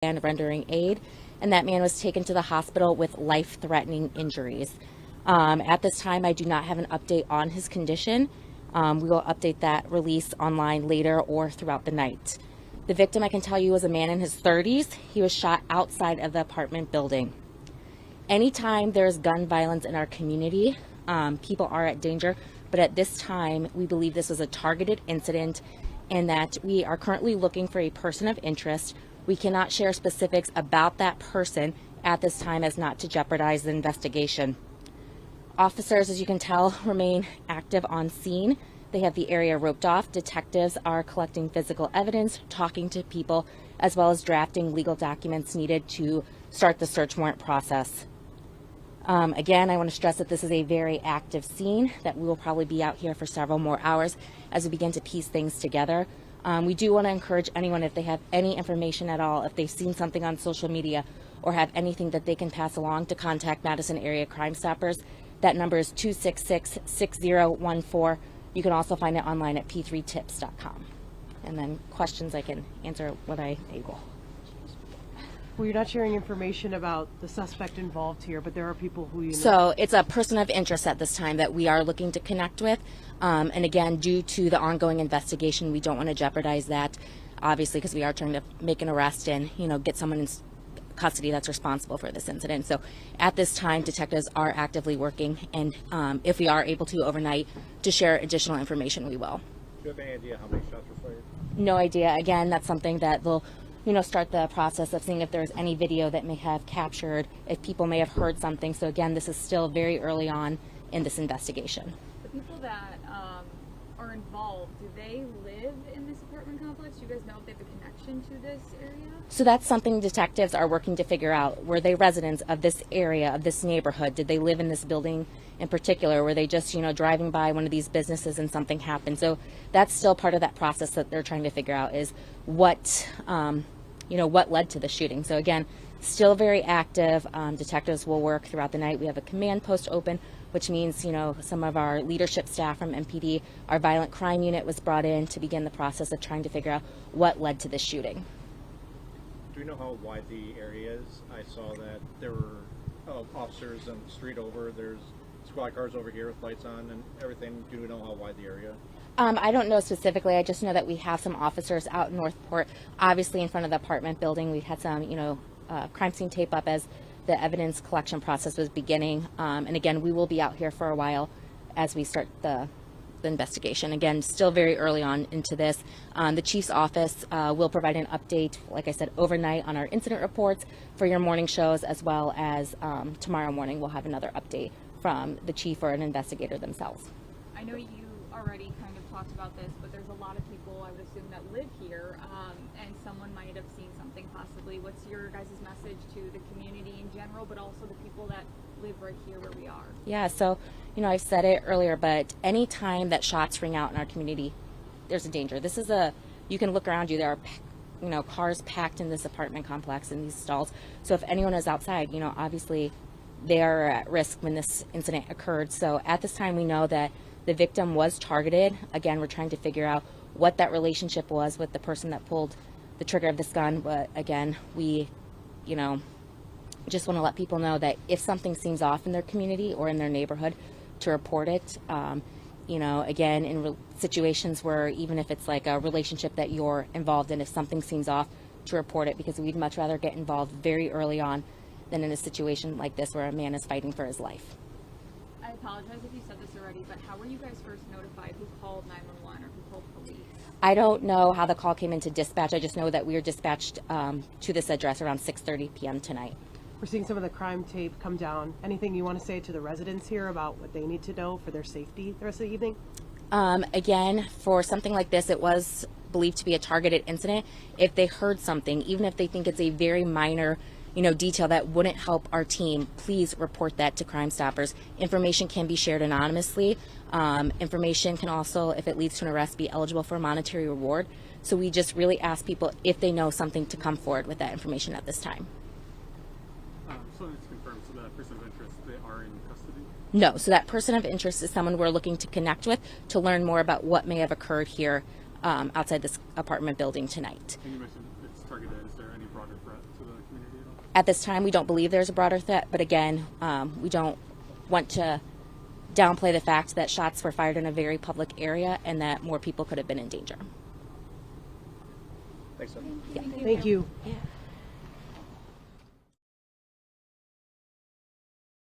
and rendering aid, and that man was taken to the hospital with life-threatening injuries. At this time, I do not have an update on his condition. We will update that release online later or throughout the night. The victim, I can tell you, was a man in his 30s. He was shot outside of the apartment building. Anytime there's gun violence in our community, people are at danger, but at this time, we believe this was a targeted incident and that we are currently looking for a person of interest. We cannot share specifics about that person at this time as not to jeopardize the investigation. Officers, as you can tell, remain active on scene. They have the area roped off. Detectives are collecting physical evidence, talking to people, as well as drafting legal documents needed to start the search warrant process. Again, I want to stress that this is a very active scene, that we will probably be out here for several more hours as we begin to piece things together. We do want to encourage anyone, if they have any information at all, if they've seen something on social media or have anything that they can pass along, to contact Madison Area Crime Stoppers. That number is 266-6014. You can also find it online at p3tips.com. And then questions, I can answer when I'm able. Well, you're not sharing information about the suspect involved here, but there are people who you know. So it's a person of interest at this time that we are looking to connect with. And again, due to the ongoing investigation, we don't want to jeopardize that, obviously, because we are trying to make an arrest and, get someone in custody that's responsible for this incident. So at this time, detectives are actively working, and if we are able to overnight to share additional information, we will. Do you have any idea how many shots were fired? No idea. Again, that's something that they'll start the process of seeing if there's any video that may have captured, if people may have heard something. So again, this is still very early on in this investigation. The people that are involved, do they live in this apartment complex? Do you guys know if they have a connection to this area? So that's something detectives are working to figure out. Were they residents of this area, of this neighborhood? Did they live in this building in particular? Were they just, driving by one of these businesses and something happened? So that's still part of that process that they're trying to figure out, is what led to the shooting. So again, still very active. Detectives will work throughout the night. We have a command post open, which means, some of our leadership staff from MPD, our violent crime unit was brought in to begin the process of trying to figure out what led to this shooting. Do you know how wide the area is? I saw that there were officers on the street over. There's squad cars over here with lights on and everything. Do you know how wide the area? I don't know specifically. I just know that we have some officers out in Northport, obviously in front of the apartment building. We had some, crime scene tape up as the evidence collection process was beginning. And again, we will be out here for a while as we start the investigation. Again, still very early on into this. The chief's office will provide an update, like I said, overnight on our incident reports for your morning shows, as well as tomorrow morning we'll have another update from the chief or an investigator themselves. I know you already kind of talked about this, but there's a lot of people, I would assume, that live here, and someone might have seen something possibly. What's your guys' message to the community in general, but also the people that live right here where we are? Yeah, so, I've said it earlier, but any time that shots ring out in our community, there's a danger. This is you can look around you, there are, cars packed in this apartment complex, in these stalls. So if anyone is outside, obviously they are at risk when this incident occurred. So at this time, we know that the victim was targeted. Again, we're trying to figure out what that relationship was with the person that pulled the trigger of this gun. But again, we, just want to let people know that if something seems off in their community or in their neighborhood, to report it. Again, in situations where even if it's like a relationship that you're involved in, if something seems off, to report it, because we'd much rather get involved very early on than in a situation like this where a man is fighting for his life. I apologize if you said this already, but how were you guys first notified? Who called 911 or who called police? I don't know how the call came into dispatch. I just know that we were dispatched to this address around 6:30 p.m. tonight. We're seeing some of the crime tape come down. Anything you want to say to the residents here about what they need to know for their safety the rest of the evening? Again, for something like this, it was believed to be a targeted incident. If they heard something, even if they think it's a very minor detail that wouldn't help our team, please report that to Crime Stoppers. Information can be shared anonymously. Information can also, if it leads to an arrest, be eligible for a monetary reward. So we just really ask people, if they know something, to come forward with that information at this time. So it's confirmed, so that person of interest, they are in custody? No, so that person of interest is someone we're looking to connect with to learn more about what may have occurred here outside this apartment building tonight. And you mentioned it's targeted. Is there any broader threat? At this time, we don't believe there's a broader threat, but again, we don't want to downplay the fact that shots were fired in a very public area and that more people could have been in danger. Thanks, Seth. Thank you. Yeah.